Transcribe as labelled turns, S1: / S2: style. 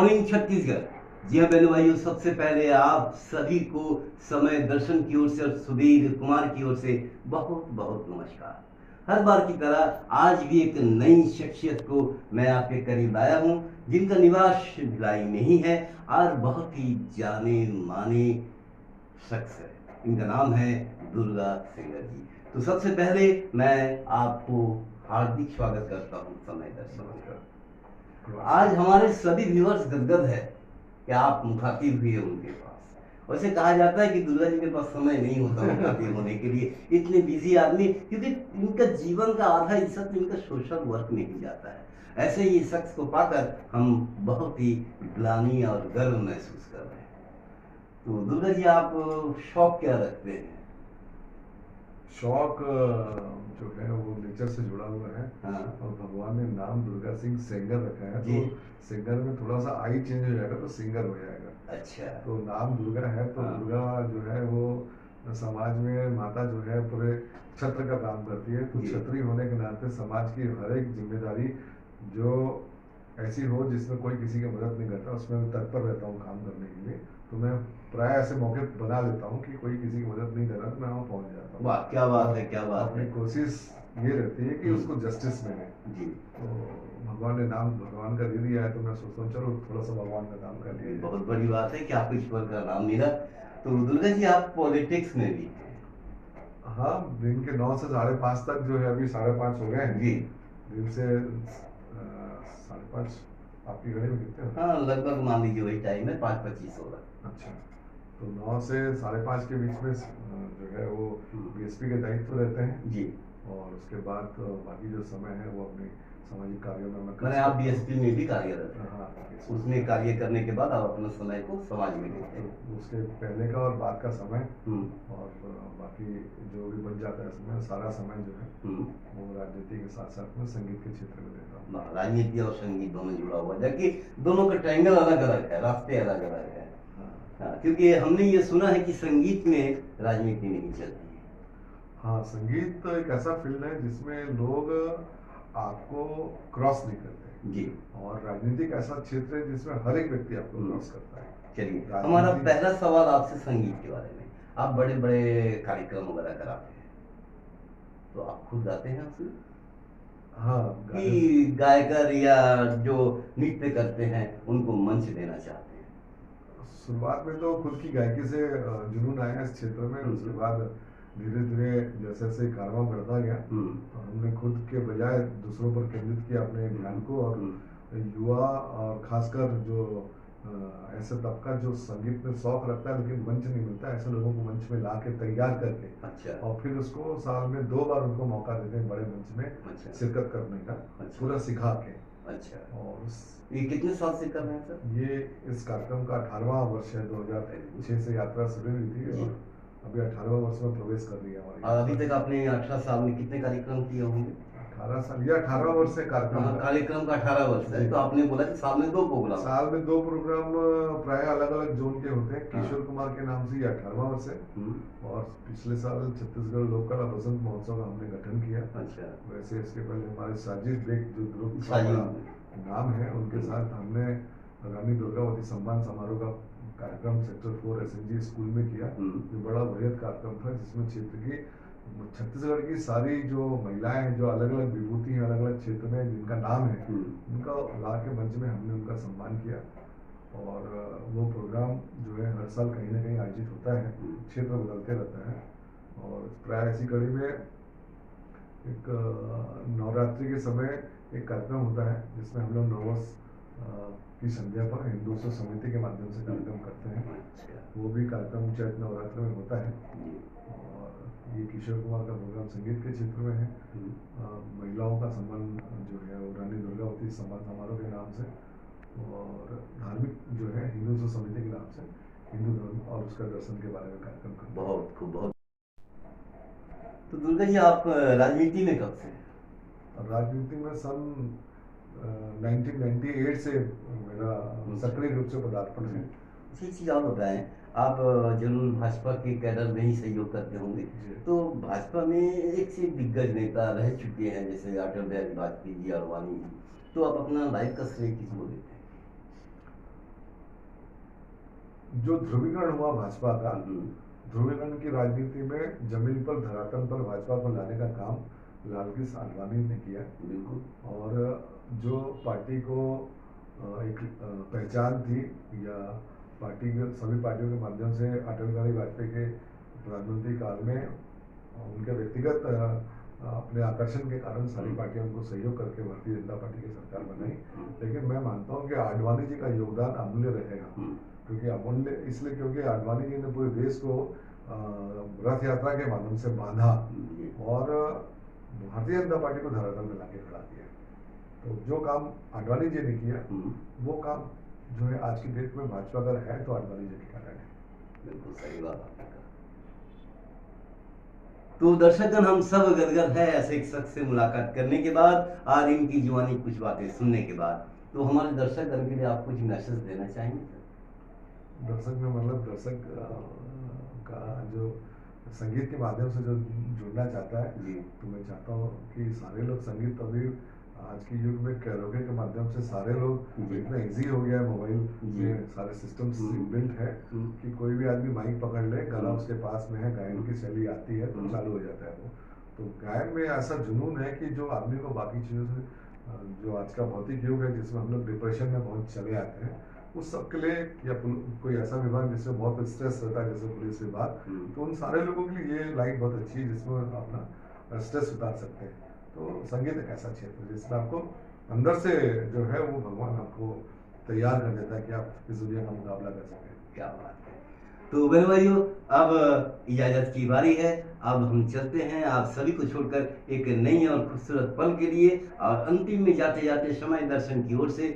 S1: Morning Chhattisgarh. जी हाँ बहनों भाइयों, सबसे पहले आप सभी को समय दर्शन की ओर से और सुधीर कुमार की ओर से बहुत बहुत नमस्कार। हर बार की तरह आज भी एक नई शख्सियत को मैं आपके करीब लाया हूँ, जिनका निवास भिलाई में ही है और बहुत ही जाने माने शख्स है। इनका नाम है दुर्गा सेंगर जी। तो सबसे पहले मैं आपको हार्दिक स्वागत करता हूँ समय दर्शन। आज हमारे सभी व्यूअर्स गदगद है कि आप मुखातिब हुए उनके पास। वैसे कहा जाता है कि दुर्गा जी के पास समय नहीं होता मुखातिब होने के लिए, इतने बिजी आदमी, क्योंकि इनका जीवन का आधा हिस्सा तो इनका सोशल वर्क में ही जाता है। ऐसे ही शख्स को पाकर हम बहुत ही ग्लानि और गर्व महसूस कर रहे हैं। तो दुर्गा जी, आप शौक क्या रखते हैं?
S2: शौक जो है वो नेचर से जुड़ा हुआ है।
S1: हाँ।
S2: और भगवान ने नाम दुर्गा सिंह सेंगर रखा है,
S1: जी।
S2: तो सेंगर में थोड़ा सा आई चेंज हो जाएगा तो सिंगर हो जाएगा।
S1: अच्छा।
S2: तो नाम दुर्गा है तो
S1: हाँ।
S2: दुर्गा जो है वो समाज में माता जो है पूरे छत्र का काम करती है। तो
S1: जी।
S2: छत्री होने के नाते समाज की हर एक जिम्मेदारी जो ऐसी हो जिसमें कोई किसी की मदद नहीं करता, उसमें मैं तत्पर रहता हूँ काम करने के लिए। तो मैं प्राय ऐसे मौके बना लेता हूँ कि कोई किसी की मदद नहीं कर रहा तो मैं वहाँ पहुँच जाता हूँ।
S1: वाह, क्या बात
S2: और
S1: है, क्या बात
S2: अपनी
S1: है।
S2: कोशिश ये रहती है कि उसको जस्टिस मिले।
S1: जी।
S2: तो भगवान ने नाम भगवान का दे दिया है, तो मैं सोचता हूँ चलो थोड़ा सा भगवान का नाम कर लिया जाए।
S1: बहुत बड़ी बात है कि आपको ईश्वर का नाम मिला। तो दुर्गा जी, आप पॉलिटिक्स में भी हैं।
S2: हाँ, दिन के 9 से 5:30 तक जो है, अभी 5:30 हो गए हैं
S1: जी।
S2: दिन से 5:30 आपकी घड़ी में कितने होते हैं?
S1: हाँ, लगभग मान लीजिए वही टाइम है, 5:25 होगा।
S2: अच्छा, तो 9 से 5:30 के बीच में जो है वो बीएसपी के दायित्व रहते हैं।
S1: जी।
S2: और उसके बाद बाकी जो समय है वो अपने सामाजिक कार्यों में मैं
S1: मैंने आप बीएसपी में भी कार्यरत हैं।
S2: हाँ,
S1: उसमें कार्य करने के बाद आप अपने समय को समाज में देते हैं।
S2: तो उसके पहले का और बाद का समय और बाकी जो भी बच जाता है समय, सारा समय जो है वो राजनीति के साथ साथ में संगीत के क्षेत्र में देता हूँ।
S1: राजनीति और संगीत दोनों जुड़ा हुआ, जबकि दोनों का ट्रायंगल अलग अलग है, रास्ते अलग अलग है। हाँ, क्योंकि हमने ये सुना है कि संगीत में राजनीति नहीं चलती है।
S2: हाँ, संगीत तो एक ऐसा फील्ड है जिसमें लोग आपको क्रॉस नहीं करते
S1: जी।
S2: और राजनीति एक ऐसा क्षेत्र है जिसमें हर एक व्यक्ति आपको क्रॉस करता है।
S1: चलिए, हमारा पहला सवाल आपसे संगीत के बारे में। आप बड़े बड़े कार्यक्रम वगैरह कराते हैं, तो आप खुद गाते हैं उसमें?
S2: हाँ,
S1: कि गायकर या जो नृत्य करते हैं उनको मंच देना चाहते हैं?
S2: शुरुआत में तो खुद की गायकी से जुनून आया इस क्षेत्र में। उसके बाद धीरे धीरे जैसे जैसे कारवां बढ़ता गया तो हमने खुद के बजाय दूसरों पर केंद्रित किया अपने ध्यान को। और युवा और खासकर जो ऐसे तबका जो संगीत में शौक रखता है लेकिन मंच नहीं मिलता, ऐसे लोगों को मंच में ला के तैयार करके
S1: अच्छा।
S2: और फिर उसको साल में 2 बार उनको मौका देते हैं बड़े मंच में शिरकत करने का। अच्छा। पूरा सिखा के। अच्छा। और
S1: ये कितने साल से कर रहे हैं सर?
S2: ये इस कार्यक्रम का 18वां वर्ष है। 2006 से यात्रा शुरू हुई थी और अभी 18वां वर्ष में प्रवेश कर लिया हमारी।
S1: और अभी तक आपने 18 साल में कितने कार्यक्रम किए होंगे?
S2: 18 साल, ये 18वां वर्ष है कार्यक्रम का।
S1: कार्यक्रम का 18 वर्ष है, तो आपने बोला कि साल में 2 प्रोग्राम।
S2: साल में 2 प्रोग्राम प्राय अलग अलग जोन के होते हैं। किशोर कुमार के नाम से ये 18वां वर्ष है। और पिछले साल छत्तीसगढ़ लोक कला बसंत महोत्सव का हमने गठन किया। अच्छा। वैसे इसके पहले हमारे साजिद बेग जो ग्रुप का नाम है, उनके साथ हमने रानी दुर्गावती सम्मान समारोह का कार्यक्रम सेक्टर 4 एसएनजी स्कूल में किया। जो बड़ा वृहद कार्यक्रम था जिसमें क्षेत्र की छत्तीसगढ़ की सारी जो महिलाएं हैं जो अलग अलग विभूति हैं अलग अलग क्षेत्र में जिनका नाम है, उनका ला के मंच में हमने उनका सम्मान किया। और वो प्रोग्राम जो है हर साल कहीं ना कहीं आयोजित होता है, क्षेत्र बदलते रहता है। और प्राय ऐसी कड़ी में एक नवरात्रि के समय एक कार्यक्रम होता है जिसमें हम लोग नववर्ष की संध्या पर हिंदू उत्सव समिति के माध्यम से कार्यक्रम करते हैं। वो भी कार्यक्रम चैत नवरात्र में होता है। और ये किशोर कुमार का प्रोग्राम संगीत के क्षेत्र में है। महिलाओं का सम्मान जो है वो रानी दुर्गावती सम्मान समारोह के नाम से, और धार्मिक जो है हिंदू उत्सव समिति के नाम से हिंदू धर्म और उसका दर्शन के बारे में कार्यक्रम करते हैं।
S1: बहुत खूब, बहुत। तो दुर्गा जी, आप राजनीति में कब से?
S2: राजनीति में सन 1998 से मेरा सक्रिय रूप से पदार्पण है।
S1: अच्छी चीज़ आप बताएं, आप जरूर भाजपा के कैडर में ही सहयोग करते होंगे, तो भाजपा में एक से दिग्गज नेता रह चुके हैं जैसे अटल बिहारी वाजपेयी जी और वानी जी, तो आप अपना लाइफ का श्रेय किसको देते हैं?
S2: जो ध्रुवीकरण हुआ भाजपा का, ध्रुवीकरण की राजनीति में जमीन पर धरातल पर भाजपा को लाने का काम लालकृष्ण आडवाणी ने किया। और जो पार्टी को एक पहचान थी, या पार्टी के सभी पार्टियों के माध्यम से अटल बिहारी वाजपेयी के प्रधानमंत्री काल में उनके व्यक्तिगत अपने आकर्षण के कारण सारी पार्टियां उनको सहयोग करके भारतीय जनता पार्टी की सरकार बनाई। लेकिन मैं मानता हूं कि आडवाणी जी का योगदान अमूल्य रहेगा। क्योंकि अमूल्य इसलिए क्योंकि आडवाणी जी ने पूरे देश को रथ यात्रा के माध्यम से बांधा और भारतीय जनता पार्टी को धरातल में लाके खड़ा किया। तो जो काम आडवाणी जी ने किया, वो काम जो है आज की डेट में भाजपा अगर है तो आडवाणी जी के कारण है।
S1: बिल्कुल सही बात आपने कहा। तो दर्शकगण, हम सब गदगद है ऐसे एक शख्स से मुलाकात करने के बाद और इनकी जुबानी कुछ बातें सुनने के बाद। तो हमारे दर्शकगण के लिए आप कुछ मैसेज देना चाहेंगे?
S2: दर्शक में मतलब दर्शक का जो संगीत के माध्यम से जो जुड़ना चाहता है जी, तो मैं चाहता हूँ कि सारे लोग संगीत अभी आज के युग में कैरोके के माध्यम से सारे लोग इतना इजी हो गया है, मोबाइल में सारे सिस्टम्स बिल्ट है कि कोई भी आदमी माइक पकड़ ले, गला उसके पास में है, गायन की शैली आती है तो चालू हो जाता है वो। तो गायन में ऐसा जुनून है कि जो आदमी को बाकी चीज़ों से, जो आज का भौतिक युग है जिसमें हम लोग डिप्रेशन में बहुत चले आते हैं, उस सब के लिए, या कोई ऐसा विभाग जिसमें बहुत स्ट्रेस रहता है जैसे पुलिस विभाग, तो उन सारे लोगों के लिए ये लाइन बहुत अच्छी है जिसमें अपना स्ट्रेस उतार सकते हैं। तो संगीत एक ऐसा क्षेत्र है जिसमें आपको अंदर से जो है वो भगवान आपको तैयार कर देता है कि आप इस दुनिया का मुकाबला कर सकें।
S1: क्या बात है। तो बहन भाइयों, अब इजाजत की बारी है। अब हम चलते हैं आप सभी को छोड़कर एक नई और खूबसूरत पल के लिए, और अंतिम में जाते जाते समय दर्शन की ओर से